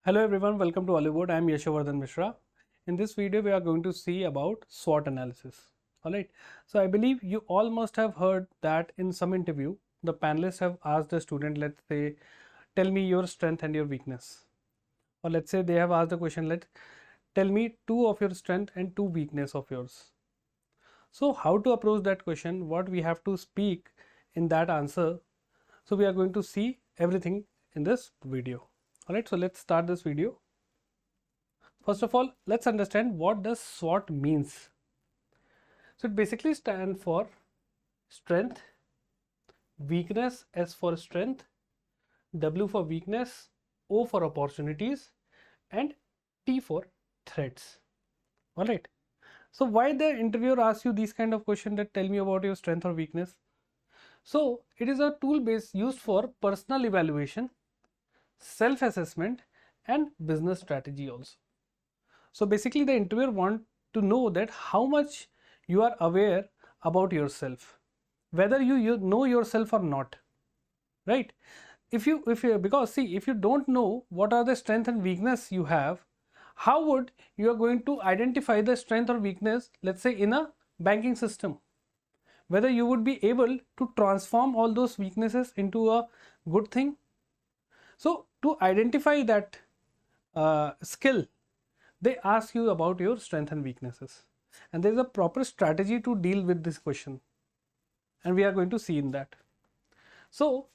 Hello everyone, welcome to Oliveboard. I am Yash Mishra. In this video, we are going to see about SWOT analysis. Alright, so I believe you all must have heard that in some interview, the panelists have asked the student, let's say, tell me your strength and your weakness. Or let's say they have asked the question, tell me two of your strength and two weakness of yours. So how to approach that question, what we have to speak in that answer. So we are going to see everything in this video. Alright, so let's start this video. First of all, let's understand what does SWOT means. So it basically stands for strength, weakness, S for strength, W for weakness, O for opportunities, and T for threats. Alright. So why the interviewer asks you these kind of questions that tell me about your strength or weakness? So it is a tool used for personal evaluation, self-assessment and business strategy also. So basically the interviewer wants to know that how much you are aware about yourself, whether you know yourself or not, right? If you because see, if you don't know what are the strength and weakness you have, how would you are going to identify the strength or weakness, let's say in a banking system, whether you would be able to transform all those weaknesses into a good thing. So to identify that skill, they ask you about your strengths and weaknesses, and there is a proper strategy to deal with this question, and we are going to see in that. So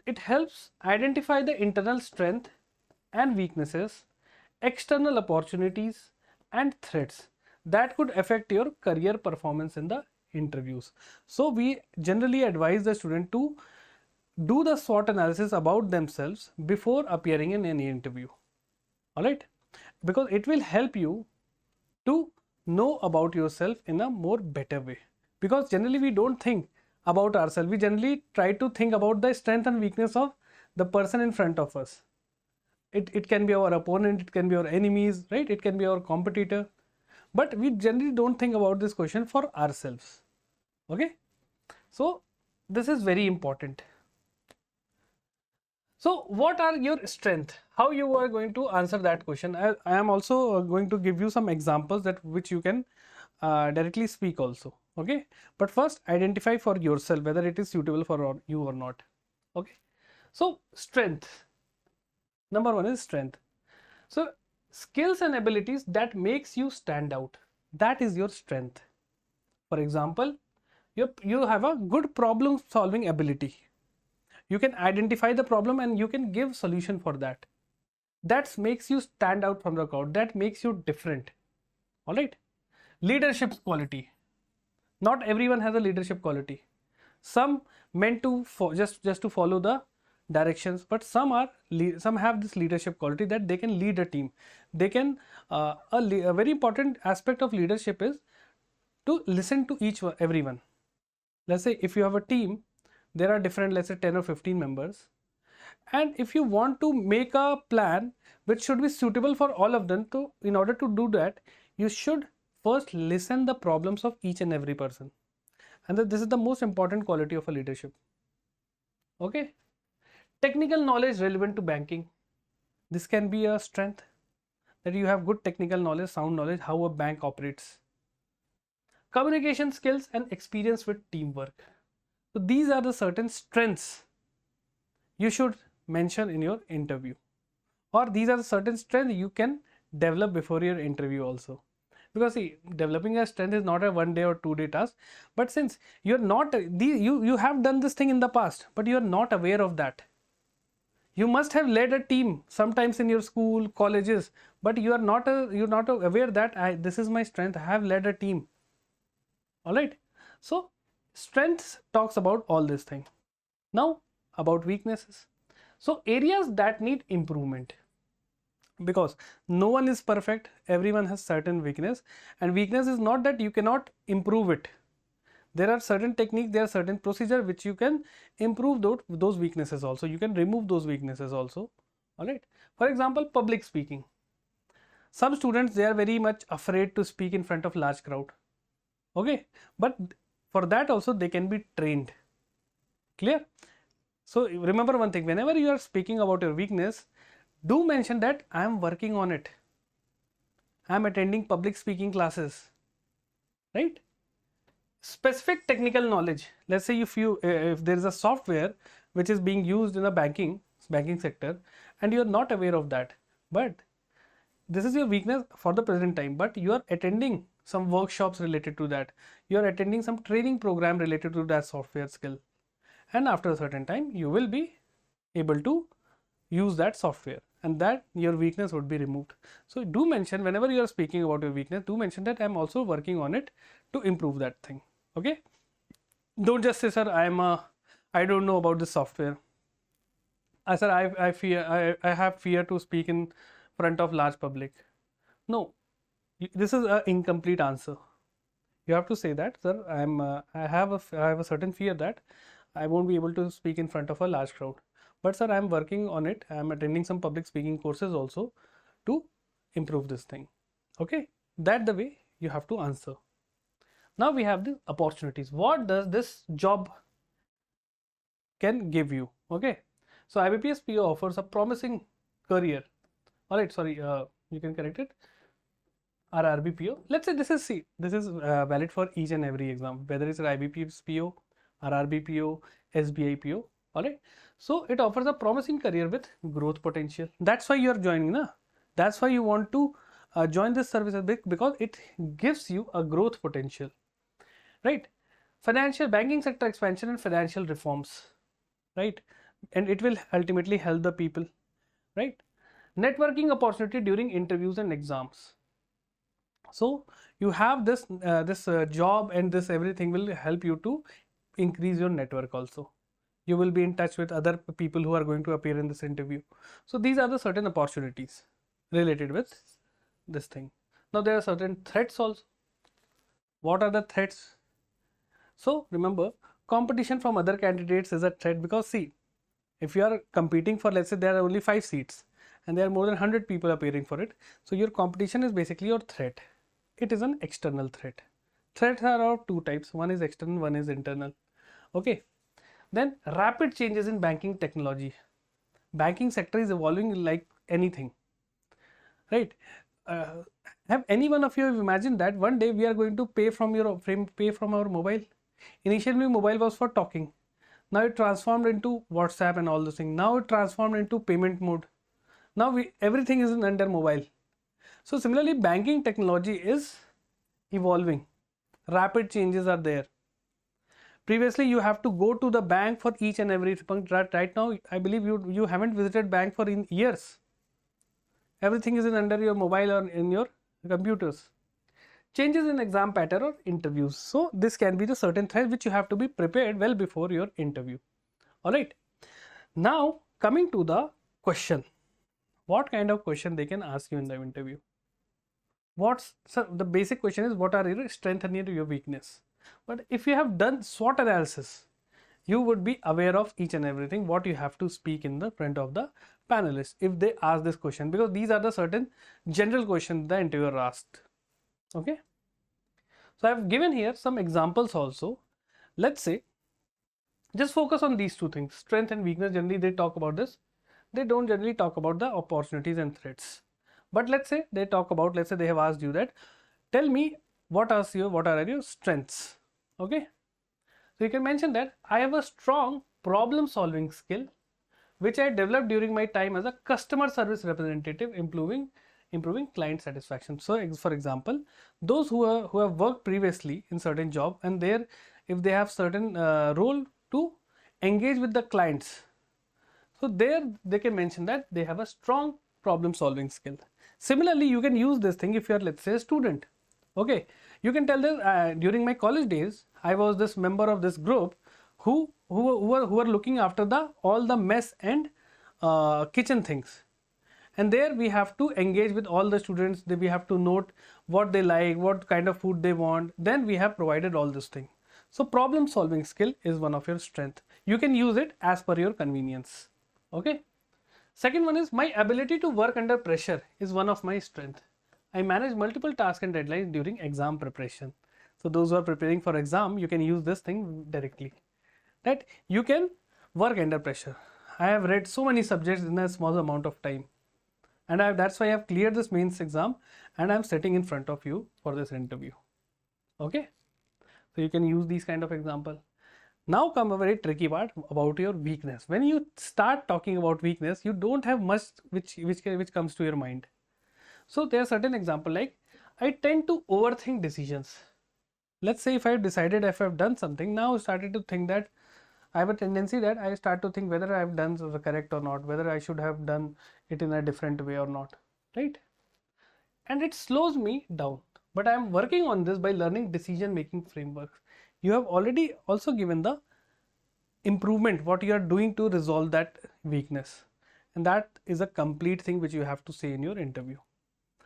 it helps identify the internal strength and weaknesses, external opportunities and threats that could affect your career performance in the interviews. So we generally advise the student to do the SWOT analysis about themselves before appearing in any interview. Alright, because it will help you to know about yourself in a more better way. Because generally we don't think about ourselves. We generally try to think about the strength and weakness of the person in front of us. It can be our opponent, it can be our enemies, right? It can be our competitor. But we generally don't think about this question for ourselves. Okay? So this is very important. So what are your strengths? How you are going to answer that question? I am also going to give you some examples that which you can directly speak also. Okay, but first identify for yourself whether it is suitable for you or not. Okay, so strength. Number one is strength. So skills and abilities that makes you stand out. That is your strength. For example, you have a good problem solving ability. You can identify the problem and you can give solution for that. That makes you stand out from the crowd. That makes you different. All right. Leadership quality. Not everyone has a leadership quality. Some meant to just to follow the directions, but some have this leadership quality that they can lead a team. They can a very important aspect of leadership is to listen to everyone. Let's say if you have a team, there are different, let's say 10 or 15 members, and if you want to make a plan which should be suitable for all of them, to in order to do that, you should first listen the problems of each and every person, and this is the most important quality of a leadership. Okay, technical knowledge relevant to banking. This can be a strength, that you have good technical knowledge, sound knowledge how a bank operates. Communication skills and experience with teamwork. So these are the certain strengths you should mention in your interview, or these are the certain strengths you can develop before your interview also. Because see, developing a strength is not a 1 day or 2 day task, but since you're not you have done this thing in the past, but you're not aware of that. You must have led a team sometimes in your school, colleges, but you're not aware that this is my strength. I have led a team. All right. So strengths talks about all this thing. Now about weaknesses. So areas that need improvement, because no one is perfect, everyone has certain weakness, and weakness is not that you cannot improve it. There are certain techniques, there are certain procedure which you can improve those weaknesses also. You can remove those weaknesses also. All right. For example, public speaking. Some students, they are very much afraid to speak in front of large crowd. Okay, but for that also they can be trained. Clear? So remember one thing, whenever you are speaking about your weakness, Do mention that I am working on it. I am attending public speaking classes, right? Specific technical knowledge. Let's say if there is a software which is being used in the banking sector, and you are not aware of that, but this is your weakness for the present time, but you are attending some workshops related to that, you are attending some training program related to that software skill, and after a certain time you will be able to use that software, and that your weakness would be removed. So do mention, whenever you are speaking about your weakness, do mention that I am also working on it to improve that thing. Okay, don't just say, sir, I don't know about this software. Sir, I have fear to speak in front of large public. No, this is an incomplete answer. You have to say that, sir, I have a certain fear that I won't be able to speak in front of a large crowd. But sir, I am working on it. I am attending some public speaking courses also to improve this thing. Okay, that the way you have to answer. Now we have the opportunities. What does this job can give you? Okay, so IBPS PO offers a promising career. All right, sorry, you can correct it. RRB PO. Let's say this is valid for each and every exam, whether it's an IBPS PO, RRB PO, SBI PO. All right. So it offers a promising career with growth potential. That's why you are joining, na? That's why you want to join this service because it gives you a growth potential, right? Financial banking sector expansion and financial reforms, right? And it will ultimately help the people, right? Networking opportunity during interviews and exams. So you have this job, and this everything will help you to increase your network also. You will be in touch with other people who are going to appear in this interview. So these are the certain opportunities related with this thing. Now there are certain threats also. What are the threats? So remember, competition from other candidates is a threat, because see, if you are competing for, let's say there are only 5 seats and there are more than 100 people appearing for it, so your competition is basically your threat. It is an external threat. Threats are of two types. One is external, one is internal. Okay. Then rapid changes in banking technology. Banking sector is evolving like anything, right? Have any one of you imagined that one day we are going to pay from our mobile? Initially, mobile was for talking. Now it transformed into WhatsApp and all those things. Now it transformed into payment mode. Now everything is under mobile. So similarly, banking technology is evolving. Rapid changes are there. Previously, you have to go to the bank for each and every thing. Right now, I believe you haven't visited bank for years. Everything is under your mobile or in your computers. Changes in exam pattern or interviews. So this can be the certain threat which you have to be prepared well before your interview. All right. Now coming to the question. What kind of question they can ask you in the interview? The basic question is, what are your strength and your weakness? But if you have done SWOT analysis, you would be aware of each and everything what you have to speak in the front of the panelists if they ask this question, because these are the certain general questions the interviewer asked. Okay. So I have given here some examples also. Let's say, just focus on these two things, strength and weakness. Generally they talk about this. They don't generally talk about the opportunities and threats. But let's say they talk about, let's say they have asked you that, tell me what are your strengths. Okay. So you can mention that I have a strong problem solving skill which I developed during my time as a customer service representative, improving client satisfaction. So for example, those who have worked previously in certain job, and if they have certain role to engage with the clients, so there they can mention that they have a strong problem solving skill. Similarly, you can use this thing if you are, let's say, a student. Okay, you can tell them during my college days I was this member of this group who are looking after all the mess and kitchen things, and there we have to engage with all the students. We have to note what they like, what kind of food they want. Then we have provided all this thing. So problem solving skill is one of your strength. You can use it as per your convenience. Okay. Second one is, my ability to work under pressure is one of my strength. I manage multiple tasks and deadlines during exam preparation. So those who are preparing for exam, you can use this thing directly. That you can work under pressure. I have read so many subjects in a small amount of time. and that's why I have cleared this mains exam and I'm sitting in front of you for this interview. Okay, so you can use these kind of example. Now come a very tricky part about your weakness. When you start talking about weakness, you don't have much which comes to your mind. So there are certain example like, I tend to overthink decisions. Let's say if I've decided, if I've done something, now I started to think that I have a tendency that I start to think whether I've done the correct or not, whether I should have done it in a different way or not, right? And it slows me down. But I am working on this by learning decision making frameworks. You have already also given the improvement, what you are doing to resolve that weakness. And that is a complete thing which you have to say in your interview.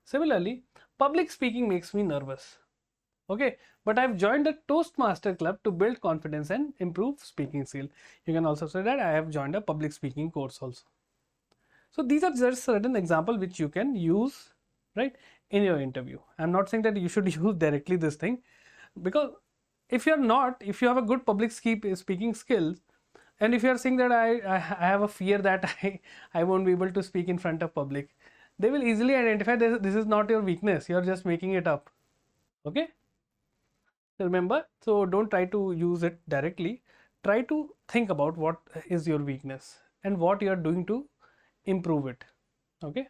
Similarly, public speaking makes me nervous. Okay, but I've joined a Toastmaster club to build confidence and improve speaking skill. You can also say that I have joined a public speaking course also. So these are just certain examples which you can use, right, in your interview. I'm not saying that you should use directly this thing, because if you have a good public speaking skills, and if you are saying that I have a fear that I won't be able to speak in front of public, they will easily identify this is not your weakness, you're just making it up. Okay, remember, so don't try to use it directly. Try to think about what is your weakness and what you are doing to improve it. Okay,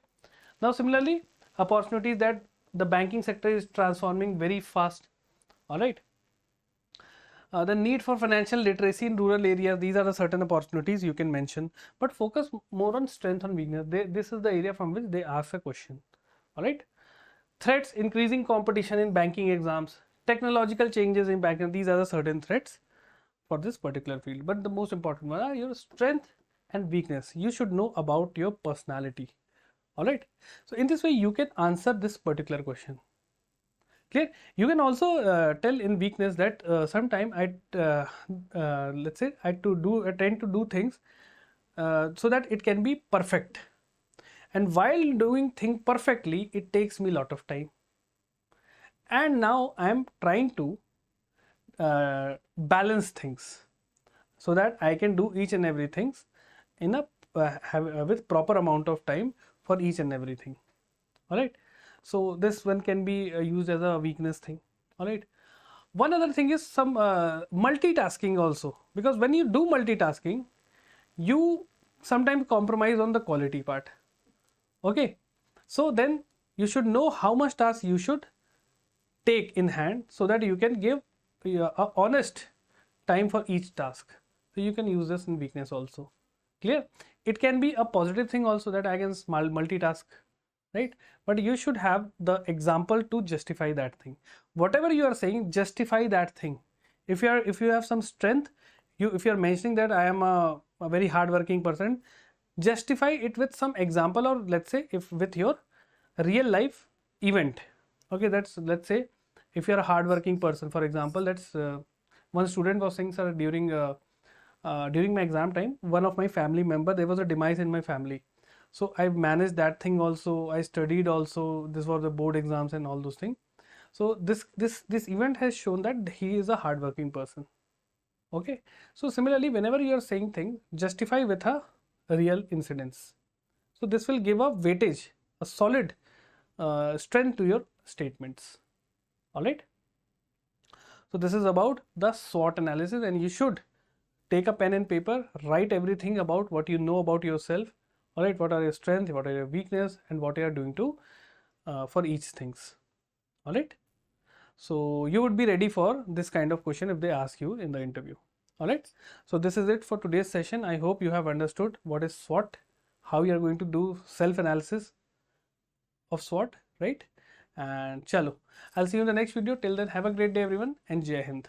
now similarly, opportunities that the banking sector is transforming very fast. All right, the need for financial literacy in rural areas, these are the certain opportunities you can mention, but focus more on strength and weakness. This is the area from which they ask a question. All right, threats, increasing competition in banking exams, technological changes in banking, these are the certain threats for this particular field. But the most important one are your strength and weakness. You should know about your personality. All right, so in this way you can answer this particular question. Clear? You can also tell in weakness that sometime let's say I tend to do things so that it can be perfect, and while doing things perfectly it takes me a lot of time, and now I am trying to balance things so that I can do each and everything in a with proper amount of time for each and everything. All right, so this one can be used as a weakness thing. All right, one other thing is some multitasking also, because when you do multitasking you sometimes compromise on the quality part. Okay, so then you should know how much task you should take in hand so that you can give a honest time for each task. So you can use this in weakness also. Clear? It can be a positive thing also, that I can multitask, right? But you should have the example to justify that thing. Whatever you are saying, justify that thing. If you have some strength, if you are mentioning that I am a very hardworking person, justify it with some example, or let's say if with your real life event. Okay, let's say if you are a hardworking person, for example, that's one student was saying, sir, during my exam time, one of my family member, there was a demise in my family, so I managed that thing also, I studied also, this was the board exams and all those things. So this event has shown that he is a hardworking person. Okay, so similarly, whenever you are saying thing, justify with a real incidents. So this will give a weightage, a solid strength to your statements. All right, so this is about the SWOT analysis, and you should take a pen and paper, write everything about what you know about yourself. All right, what are your strengths, what are your weakness, and what you are doing to for each things. All right, so you would be ready for this kind of question if they ask you in the interview. All right, so this is it for today's session. I hope you have understood what is SWOT, how you are going to do self analysis of SWOT, right? And chalo, I'll see you in the next video. Till then, have a great day everyone, and Jai Hind.